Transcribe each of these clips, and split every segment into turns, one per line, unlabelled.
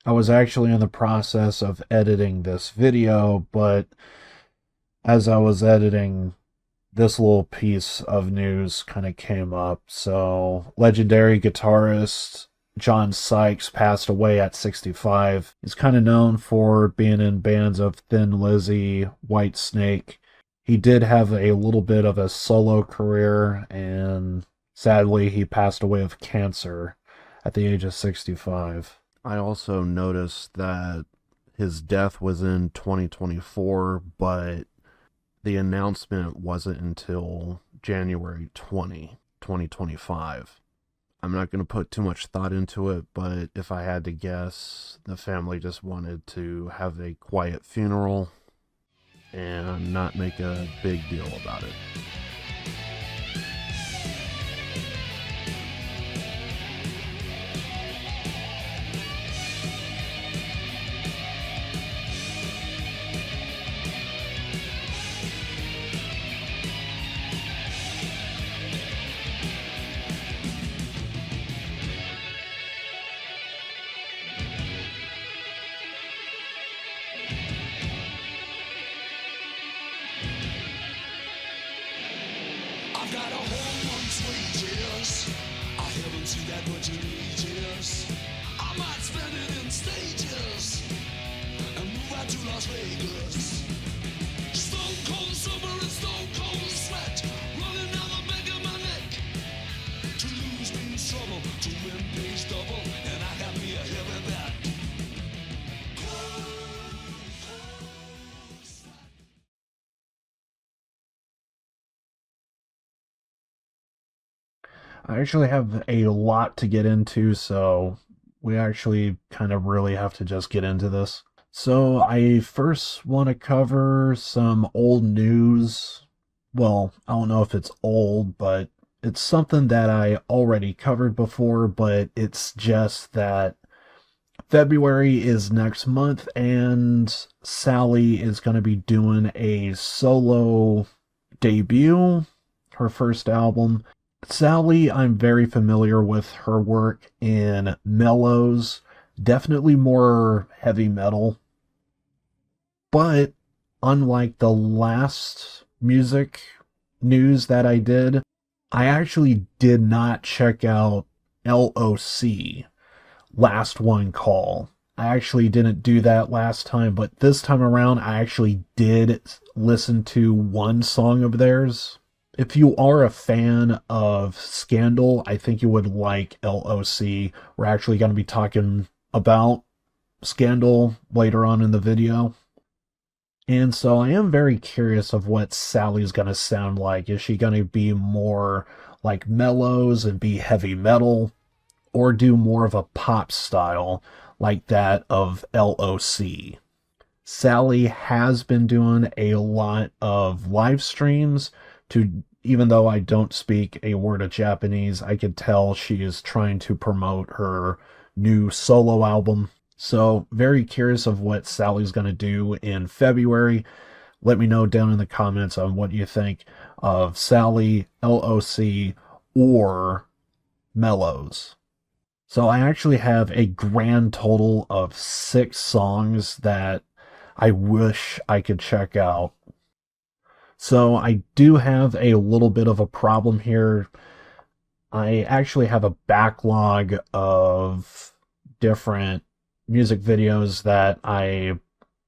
I was actually in the process of editing this video, but as I was editing, this little piece of news kind of came up. So, legendary guitarist John Sykes passed away at 65. He's kind of known for being in bands of Thin Lizzy, Whitesnake. He did have a little bit of a solo career, and sadly, he passed away of cancer at the age of 65.
I also noticed that his death was in 2024, but the announcement wasn't until January 2025. I'm not going to put too much thought into it, but if I had to guess, the family just wanted to have a quiet funeral and not make a big deal about it.
I've got a whole month's wages. I haven't seen that much in ages. I might spend it in stages and move out to Las Vegas. Stone cold summer and stone cold sweat running down the back of my neck. To lose means trouble, to win pays double, and I got me a heavy bet.
I actually have a lot to get into, so we actually kind of really have to just get into this. So, I first want to cover some old news. Well, I don't know if it's old, but it's something that I already covered before, but it's just that February is next month, and Sally is going to be doing a solo debut, her first album. Sally, I'm very familiar with her work in Mellows, definitely more heavy metal. But unlike the last music news that I did, I actually did not check out LOC, Last One Call. I actually didn't do that last time, but this time around I actually did listen to one song of theirs. If you are a fan of Scandal, I think you would like LOC. We're actually going to be talking about Scandal later on in the video. And so I am very curious of what Sally's going to sound like. Is she going to be more like Mellows and be heavy metal, or do more of a pop style like that of LOC? Sally has been doing a lot of live streams. To Even though I don't speak a word of Japanese, I could tell she is trying to promote her new solo album. So, very curious of what Sally's going to do in February. Let me know down in the comments on what you think of Sally, LOC, or Mellows. So, I actually have a grand total of 6 songs that I wish I could check out. So I do have a little bit of a problem here. I actually have a backlog of different music videos that I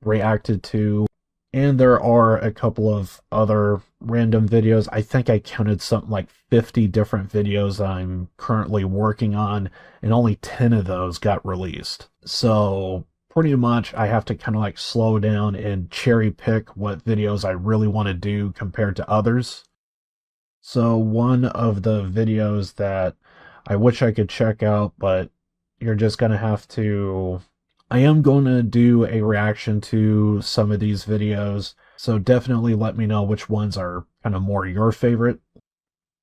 reacted to, and there are a couple of other random videos. I think I counted something like 50 different videos I'm currently working on, and only 10 of those got released. So pretty much I have to kind of like slow down and cherry pick what videos I really want to do compared to others. So one of the videos that I wish I could check out, but you're just going to have to... I am going to do a reaction to some of these videos, so definitely let me know which ones are kind of more your favorite.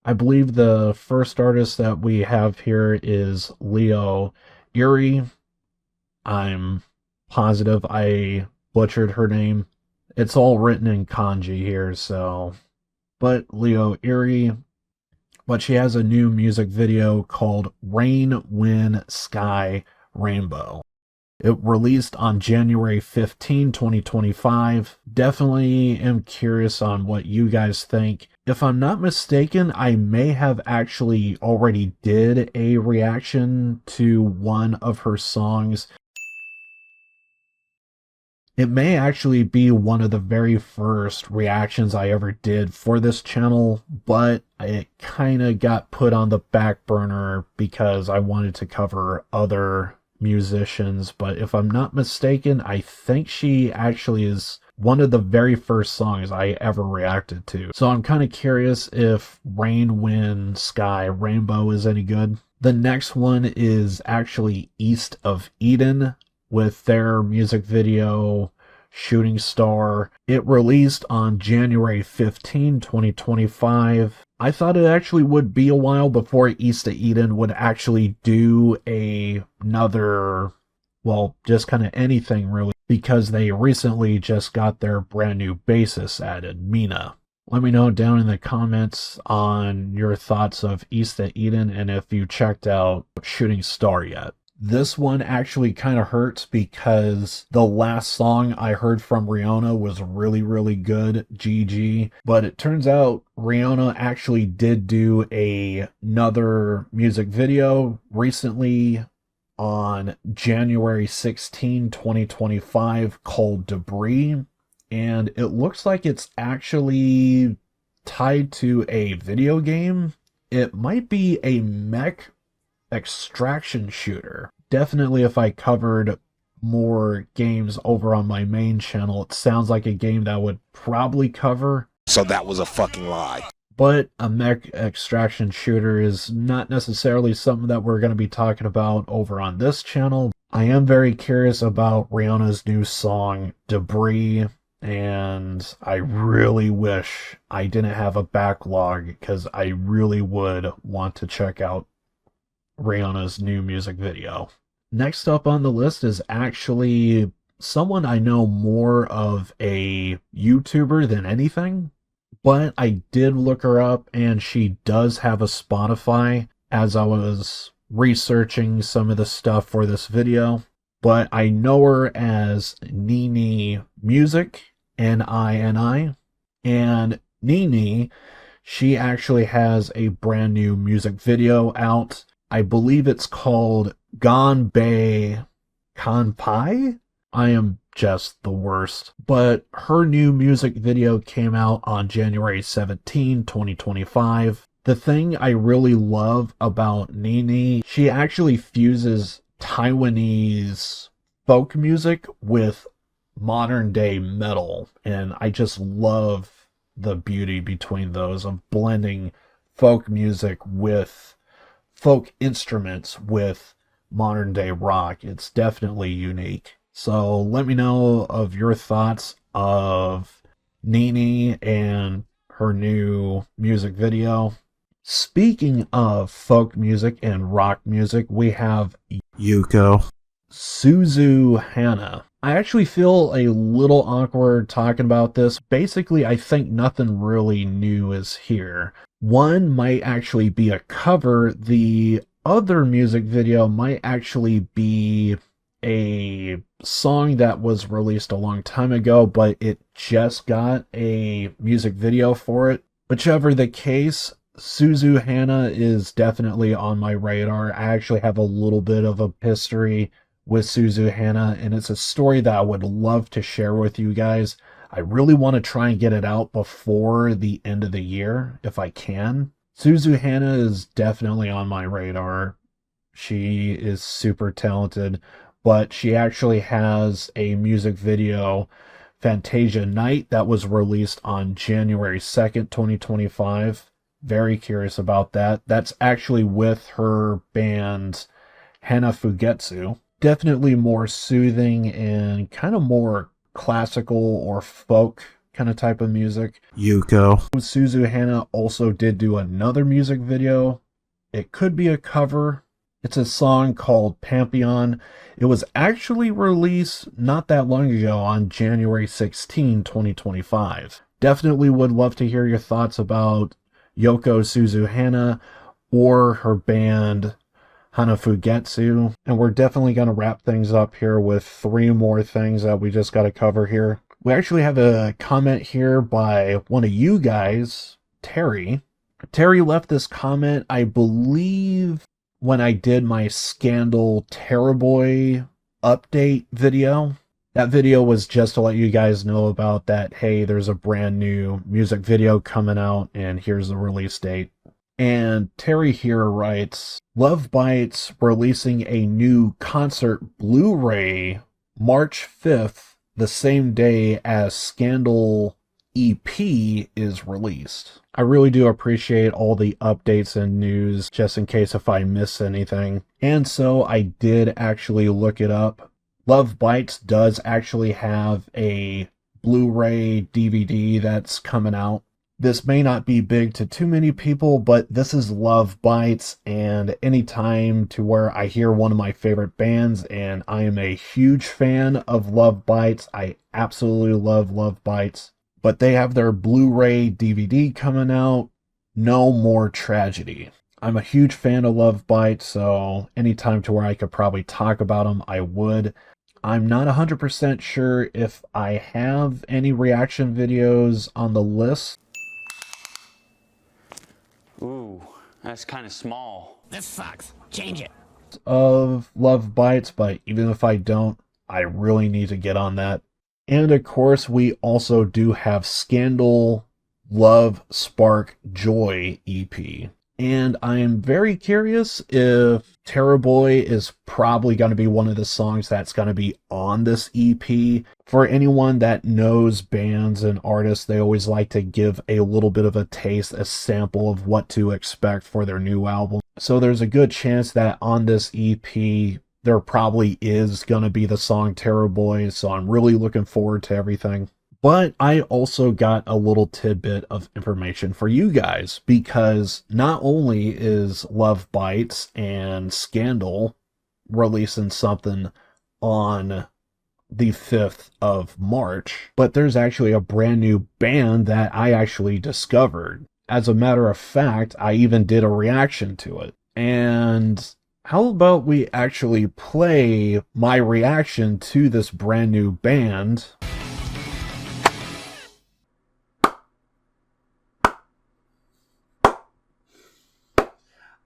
I believe the first artist that we have here is Ieiri. I'm positive I butchered her name. It's all written in kanji here, so... But Ieiri. But she has a new music video called Rain, Wind, Sky, Rainbow. It released on January 15, 2025. Definitely am curious on what you guys think. If I'm not mistaken, I may have actually already did a reaction to one of her songs. It may actually be one of the very first reactions I ever did for this channel, but it kind of got put on the back burner because I wanted to cover other musicians. But if I'm not mistaken, I think she actually is one of the very first songs I ever reacted to. So I'm kind of curious if Rain, Wind, Sky, Rainbow is any good. The next one is actually East of Eden with their music video Shooting Star. It released on January 15, 2025. I thought it actually would be a while before East of Eden would actually do another, well, just kind of anything really, because they recently just got their brand new bassist added, Mina. Let me know down in the comments on your thoughts of East of Eden and if you checked out Shooting Star yet. This one actually kind of hurts because the last song I heard from ReoNa was really, really good, GG. But it turns out ReoNa actually did do another music video recently on January 16, 2025 called Debris. And it looks like it's actually tied to a video game. It might be a mech extraction shooter. Definitely if I covered more games over on my main channel, it sounds like a game that I would probably cover.
So that was a fucking lie.
But a mech extraction shooter is not necessarily something that we're going to be talking about over on this channel. I am very curious about ReoNa's new song, Debris, and I really wish I didn't have a backlog because I really would want to check out ReoNa's new music video. Next up on the list is actually someone I know more of a YouTuber than anything, but I did look her up and she does have a Spotify as I was researching some of the stuff for this video. But I know her as NiNi Music, NiNi, and NiNi, she actually has a brand new music video out. I believe it's called Ganbei Kanpai. I am just the worst. But her new music video came out on January 17, 2025. The thing I really love about NiNi, she actually fuses Taiwanese folk music with modern day metal. And I just love the beauty between those of blending folk music with folk instruments with modern day rock. It's definitely unique. So let me know of your thoughts of NiNi and her new music video. Speaking of folk music and rock music, we have
YUKO.
SUZUHANA. I actually feel a little awkward talking about this. Basically, I think nothing really new is here. One might actually be a cover. The other music video might actually be a song that was released a long time ago, but it just got a music video for it. Whichever the case, SUZUHANA is definitely on my radar. I actually have a little bit of a history with SUZUHANA, and it's a story that I would love to share with you guys. I really want to try and get it out before the end of the year, if I can. SUZUHANA is definitely on my radar. She is super talented, but she actually has a music video, Fantasia Night, that was released on January 2nd, 2025. Very curious about that. That's actually with her band Hanafugetsu. Definitely more soothing and kind of more classical or folk kind of type of music.
YUKO.
SUZUHANA also did do another music video. It could be a cover. It's a song called Pantheon. It was actually released not that long ago on January 16, 2025. Definitely would love to hear your thoughts about YUKO SUZUHANA or her band Hanafugetsu. And we're definitely going to wrap things up here with 3 more things that we just got to cover here. We actually have a comment here by one of you guys, Terry. Terry left this comment, I believe, when I did my Scandal Terrorboy update video. That video was just to let you guys know about that, hey, there's a brand new music video coming out, and here's the release date. And Terry here writes, LOVEBITES releasing a new concert Blu-ray March 5th, the same day as Scandal EP is released. I really do appreciate all the updates and news, just in case if I miss anything. And so I did actually look it up. LOVEBITES does actually have a Blu-ray DVD that's coming out. This may not be big to too many people, but this is LOVEBITES, and anytime to where I hear one of my favorite bands, and I am a huge fan of LOVEBITES, I absolutely love LOVEBITES, but they have their Blu-ray DVD coming out, No More Tragedy. I'm a huge fan of LOVEBITES, so anytime to where I could probably talk about them, I would. I'm not 100% sure if I have any reaction videos on the list.
Ooh, that's kind of small.
This sucks. Change it.
Of LOVEBITES, but even if I don't, I really need to get on that. And of course, we also do have Scandal Love Spark Joy EP. And I am very curious if Terrorboy is probably going to be one of the songs that's going to be on this EP. For anyone that knows bands and artists, they always like to give a little bit of a taste, a sample of what to expect for their new album. So there's a good chance that on this EP, there probably is going to be the song Terrorboy. So I'm really looking forward to everything. But I also got a little tidbit of information for you guys, because not only is LOVEBITES and Scandal releasing something on the 5th of March, but there's actually a brand new band that I actually discovered. As a matter of fact, I even did a reaction to it. And how about we actually play my reaction to this brand new band?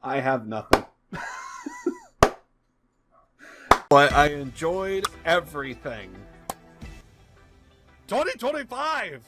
I have nothing. But I enjoyed everything. 2025!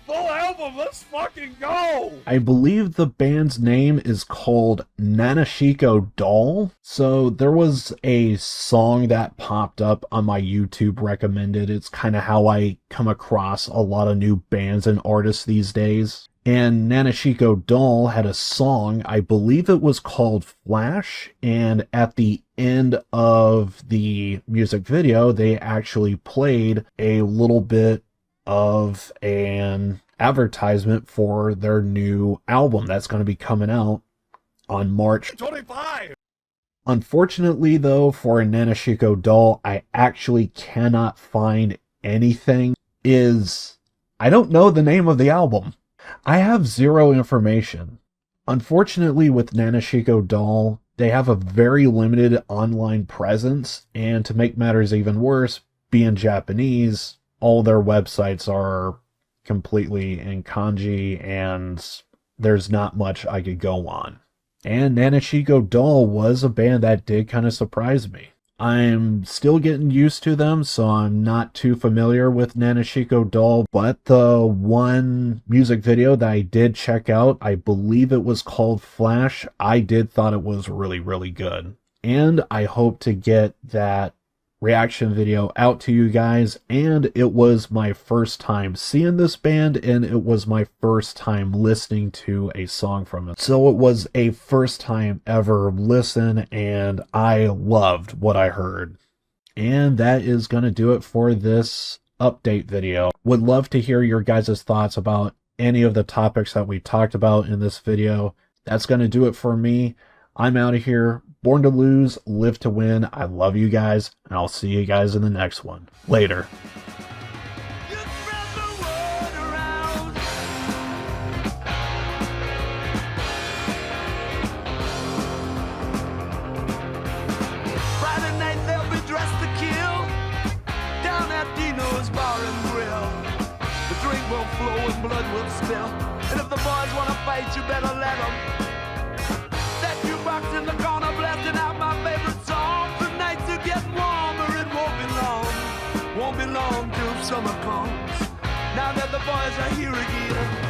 Full album, let's fucking go! I believe the band's name is called Nadeshiko Doll. So there was a song that popped up on my YouTube recommended. It's kind of how I come across a lot of new bands and artists these days. And Nadeshiko Doll had a song, I believe it was called Flash, and at the end of the music video, they actually played a little bit of an advertisement for their new album that's going to be coming out on March 25. Unfortunately, though, for Nadeshiko Doll, I actually cannot find anything. I don't know the name of the album. I have zero information. Unfortunately, with Nadeshiko Doll, they have a very limited online presence, and to make matters even worse, being Japanese, all their websites are completely in kanji, and there's not much I could go on. And Nadeshiko Doll was a band that did kind of surprise me. I'm still getting used to them, so I'm not too familiar with Nadeshiko Doll, but the one music video that I did check out, I believe it was called Flash, I did thought it was really, really good. And I hope to get that reaction video out to you guys, and it was my first time seeing this band, and it was my first time listening to a song from it. So it was a first time ever listen, and I loved what I heard. And that is going to do it for this update video. Would love to hear your guys' thoughts about any of the topics that we talked about in this video. That's going to do it for me. I'm out of here. Born to lose, live to win. I love you guys, and I'll see you guys in the next one. Later.
You spread the word around. some blood will spill. And if the boys wanna fight, you better let them. That jukebox in the corner blasting out my favorite song. The nights are getting warmer, it won't be long till summer comes. Now that the boys are here again.